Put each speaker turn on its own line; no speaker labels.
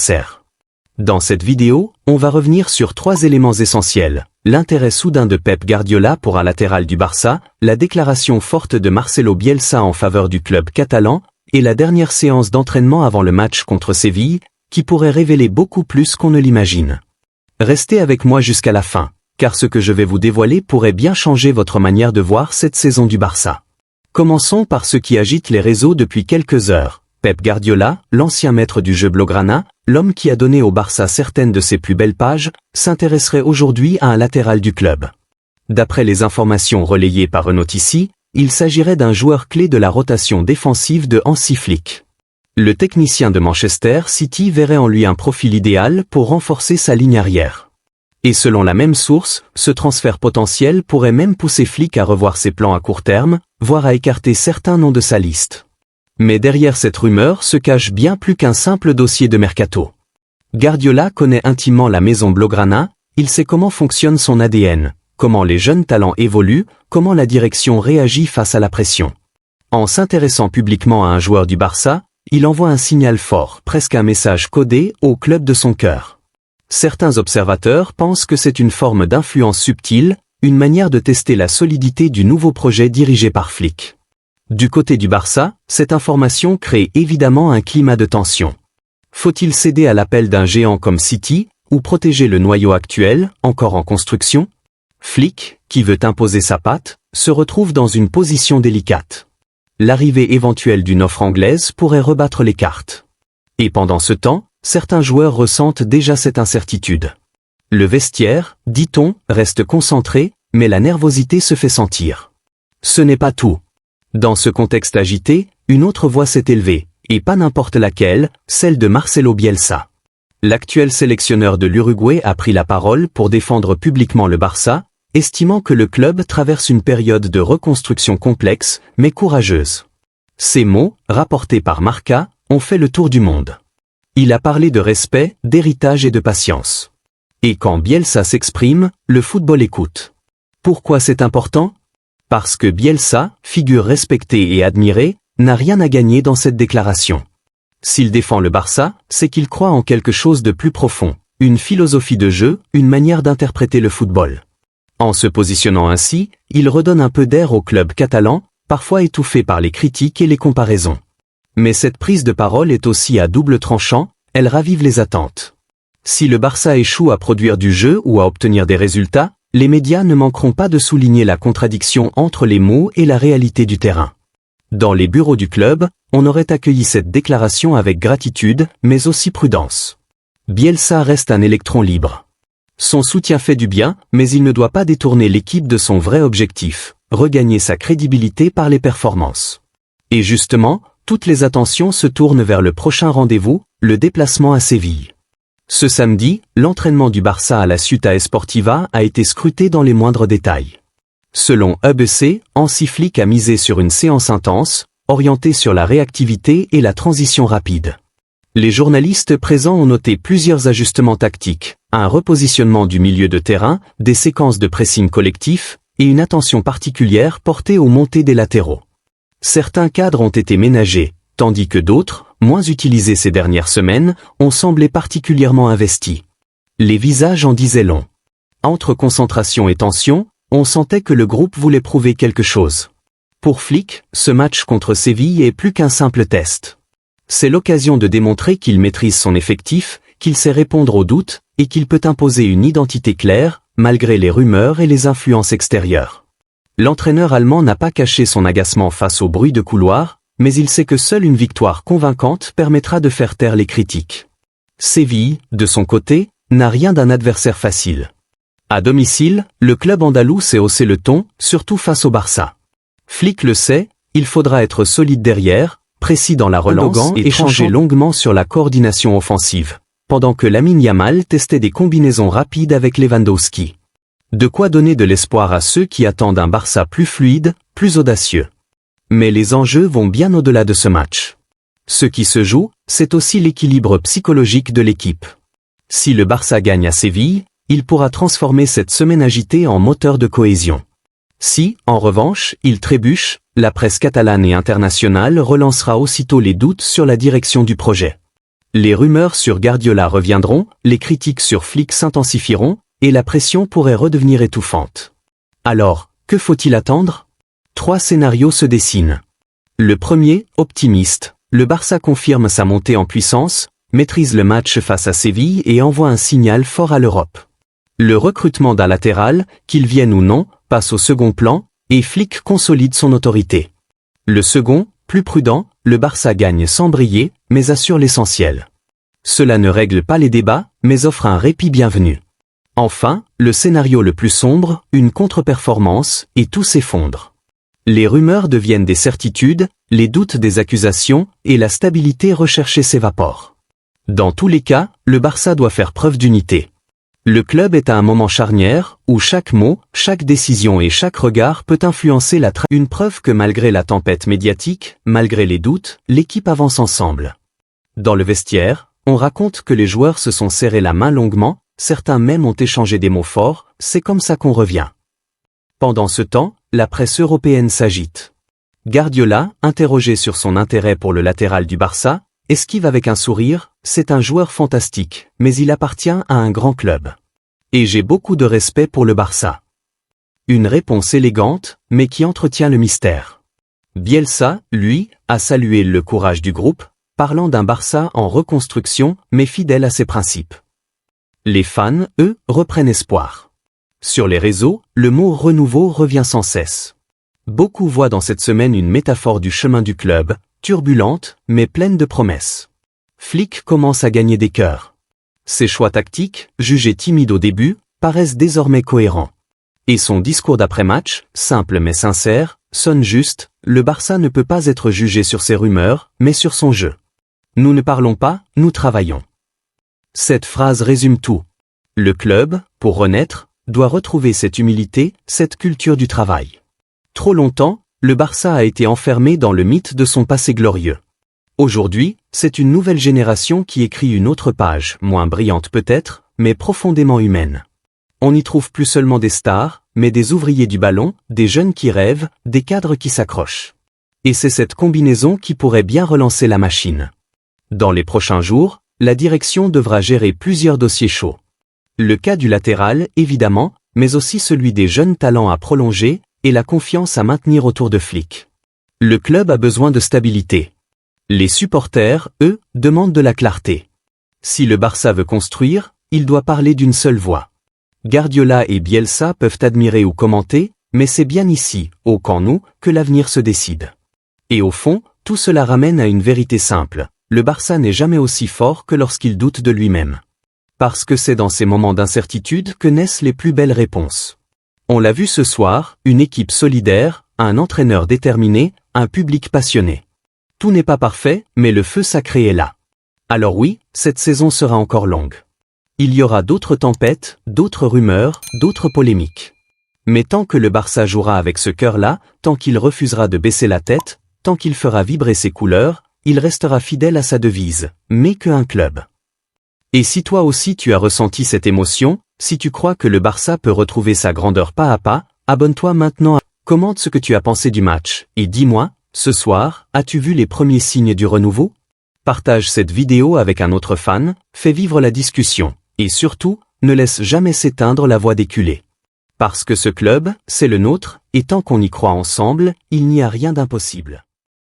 adversaire. Dans cette vidéo, on va revenir sur 3 éléments essentiels. L'intérêt soudain de Pep Guardiola pour un latéral du Barça, la déclaration forte de Marcelo Bielsa en faveur du club catalan, et la dernière séance d'entraînement avant le match contre Séville, qui pourrait révéler beaucoup plus qu'on ne l'imagine. Restez avec moi jusqu'à la fin, car ce que je vais vous dévoiler pourrait bien changer votre manière de voir cette saison du Barça. Commençons par ce qui agite les réseaux depuis quelques heures. Pep Guardiola, l'ancien maître du jeu blaugrana, l'homme qui a donné au Barça certaines de ses plus belles pages, s'intéresserait aujourd'hui à un latéral du club. D'après les informations relayées par Renotici, il s'agirait d'un joueur clé de la rotation défensive de Hansi Flick. Le technicien de Manchester City verrait en lui un profil idéal pour renforcer sa ligne arrière. Et selon la même source, ce transfert potentiel pourrait même pousser Flick à revoir ses plans à court terme, voire à écarter certains noms de sa liste. Mais derrière cette rumeur se cache bien plus qu'un simple dossier de mercato. Guardiola connaît intimement la maison blaugrana, il sait comment fonctionne son ADN, comment les jeunes talents évoluent, comment la direction réagit face à la pression. En s'intéressant publiquement à un joueur du Barça, il envoie un signal fort, presque un message codé, au club de son cœur. Certains observateurs pensent que c'est une forme d'influence subtile, une manière de tester la solidité du nouveau projet dirigé par Flick. Du côté du Barça, cette information crée évidemment un climat de tension. Faut-il céder à l'appel d'un géant comme City, ou protéger le noyau actuel, encore en construction? Flick, qui veut imposer sa patte, se retrouve dans une position délicate. L'arrivée éventuelle d'une offre anglaise pourrait rebattre les cartes. Et pendant ce temps, certains joueurs ressentent déjà cette incertitude. Le vestiaire, dit-on, reste concentré, mais la nervosité se fait sentir. Ce n'est pas tout. Dans ce contexte agité, une autre voix s'est élevée, et pas n'importe laquelle, celle de Marcelo Bielsa. L'actuel sélectionneur de l'Uruguay a pris la parole pour défendre publiquement le Barça, estimant que le club traverse une période de reconstruction complexe, mais courageuse. Ces mots, rapportés par Marca, ont fait le tour du monde. Il a parlé de respect, d'héritage et de patience. Et quand Bielsa s'exprime, le football écoute. Pourquoi c'est important ? Parce que Bielsa, figure respectée et admirée, n'a rien à gagner dans cette déclaration. S'il défend le Barça, c'est qu'il croit en quelque chose de plus profond, une philosophie de jeu, une manière d'interpréter le football. En se positionnant ainsi, il redonne un peu d'air au club catalan, parfois étouffé par les critiques et les comparaisons. Mais cette prise de parole est aussi à double tranchant, elle ravive les attentes. Si le Barça échoue à produire du jeu ou à obtenir des résultats, les médias ne manqueront pas de souligner la contradiction entre les mots et la réalité du terrain. Dans les bureaux du club, on aurait accueilli cette déclaration avec gratitude, mais aussi prudence. Bielsa reste un électron libre. Son soutien fait du bien, mais il ne doit pas détourner l'équipe de son vrai objectif, regagner sa crédibilité par les performances. Et justement, toutes les attentions se tournent vers le prochain rendez-vous, le déplacement à Séville. Ce samedi, l'entraînement du Barça à la Ciutat Esportiva a été scruté dans les moindres détails. Selon ABC, Hansi Flick a misé sur une séance intense, orientée sur la réactivité et la transition rapide. Les journalistes présents ont noté plusieurs ajustements tactiques, un repositionnement du milieu de terrain, des séquences de pressing collectif, et une attention particulière portée aux montées des latéraux. Certains cadres ont été ménagés, tandis que d'autres, moins utilisés ces dernières semaines, ont semblé particulièrement investis. Les visages en disaient long. Entre concentration et tension, on sentait que le groupe voulait prouver quelque chose. Pour Flick, ce match contre Séville est plus qu'un simple test. C'est l'occasion de démontrer qu'il maîtrise son effectif, qu'il sait répondre aux doutes, et qu'il peut imposer une identité claire, malgré les rumeurs et les influences extérieures. L'entraîneur allemand n'a pas caché son agacement face au bruit de couloir, mais il sait que seule une victoire convaincante permettra de faire taire les critiques. Séville, de son côté, n'a rien d'un adversaire facile. À domicile, le club andalou sait hausser le ton, surtout face au Barça. Flick le sait, il faudra être solide derrière, précis dans la relance et échanger longuement sur la coordination offensive, pendant que Lamine Yamal testait des combinaisons rapides avec Lewandowski. De quoi donner de l'espoir à ceux qui attendent un Barça plus fluide, plus audacieux. Mais les enjeux vont bien au-delà de ce match. Ce qui se joue, c'est aussi l'équilibre psychologique de l'équipe. Si le Barça gagne à Séville, il pourra transformer cette semaine agitée en moteur de cohésion. Si, en revanche, il trébuche, la presse catalane et internationale relancera aussitôt les doutes sur la direction du projet. Les rumeurs sur Guardiola reviendront, les critiques sur Flick s'intensifieront, et la pression pourrait redevenir étouffante. Alors, que faut-il attendre? 3 scénarios se dessinent. Le premier, optimiste. Le Barça confirme sa montée en puissance, maîtrise le match face à Séville et envoie un signal fort à l'Europe. Le recrutement d'un latéral, qu'il vienne ou non, passe au second plan, et Flick consolide son autorité. Le second, plus prudent, le Barça gagne sans briller, mais assure l'essentiel. Cela ne règle pas les débats, mais offre un répit bienvenu. Enfin, le scénario le plus sombre, une contre-performance, et tout s'effondre. Les rumeurs deviennent des certitudes, les doutes des accusations, et la stabilité recherchée s'évapore. Dans tous les cas, le Barça doit faire preuve d'unité. Le club est à un moment charnière, où chaque mot, chaque décision et chaque regard peut influencer une preuve que malgré la tempête médiatique, malgré les doutes, l'équipe avance ensemble. Dans le vestiaire, on raconte que les joueurs se sont serrés la main longuement, certains même ont échangé des mots forts, c'est comme ça qu'on revient. Pendant ce temps, la presse européenne s'agite. Guardiola, interrogé sur son intérêt pour le latéral du Barça, esquive avec un sourire, c'est un joueur fantastique, mais il appartient à un grand club. Et j'ai beaucoup de respect pour le Barça. Une réponse élégante, mais qui entretient le mystère. Bielsa, lui, a salué le courage du groupe, parlant d'un Barça en reconstruction, mais fidèle à ses principes. Les fans, eux, reprennent espoir. Sur les réseaux, le mot renouveau revient sans cesse. Beaucoup voient dans cette semaine une métaphore du chemin du club, turbulente, mais pleine de promesses. Flick commence à gagner des cœurs. Ses choix tactiques, jugés timides au début, paraissent désormais cohérents. Et son discours d'après-match, simple mais sincère, sonne juste, le Barça ne peut pas être jugé sur ses rumeurs, mais sur son jeu. Nous ne parlons pas, nous travaillons. Cette phrase résume tout. Le club, pour renaître, doit retrouver cette humilité, cette culture du travail. Trop longtemps, le Barça a été enfermé dans le mythe de son passé glorieux. Aujourd'hui, c'est une nouvelle génération qui écrit une autre page, moins brillante peut-être, mais profondément humaine. On n'y trouve plus seulement des stars, mais des ouvriers du ballon, des jeunes qui rêvent, des cadres qui s'accrochent. Et c'est cette combinaison qui pourrait bien relancer la machine. Dans les prochains jours, la direction devra gérer plusieurs dossiers chauds. Le cas du latéral, évidemment, mais aussi celui des jeunes talents à prolonger, et la confiance à maintenir autour de Flick. Le club a besoin de stabilité. Les supporters, eux, demandent de la clarté. Si le Barça veut construire, il doit parler d'une seule voix. Guardiola et Bielsa peuvent admirer ou commenter, mais c'est bien ici, au Camp Nou, que l'avenir se décide. Et au fond, tout cela ramène à une vérité simple. Le Barça n'est jamais aussi fort que lorsqu'il doute de lui-même. Parce que c'est dans ces moments d'incertitude que naissent les plus belles réponses. On l'a vu ce soir, une équipe solidaire, un entraîneur déterminé, un public passionné. Tout n'est pas parfait, mais le feu sacré est là. Alors oui, cette saison sera encore longue. Il y aura d'autres tempêtes, d'autres rumeurs, d'autres polémiques. Mais tant que le Barça jouera avec ce cœur-là, tant qu'il refusera de baisser la tête, tant qu'il fera vibrer ses couleurs, il restera fidèle à sa devise, mais qu'un club. Et si toi aussi tu as ressenti cette émotion, si tu crois que le Barça peut retrouver sa grandeur pas à pas, abonne-toi maintenant, commente ce que tu as pensé du match, et dis-moi, ce soir, as-tu vu les premiers signes du renouveau? Partage cette vidéo avec un autre fan, fais vivre la discussion, et surtout, ne laisse jamais s'éteindre la voix des culés. Parce que ce club, c'est le nôtre, et tant qu'on y croit ensemble, il n'y a rien d'impossible.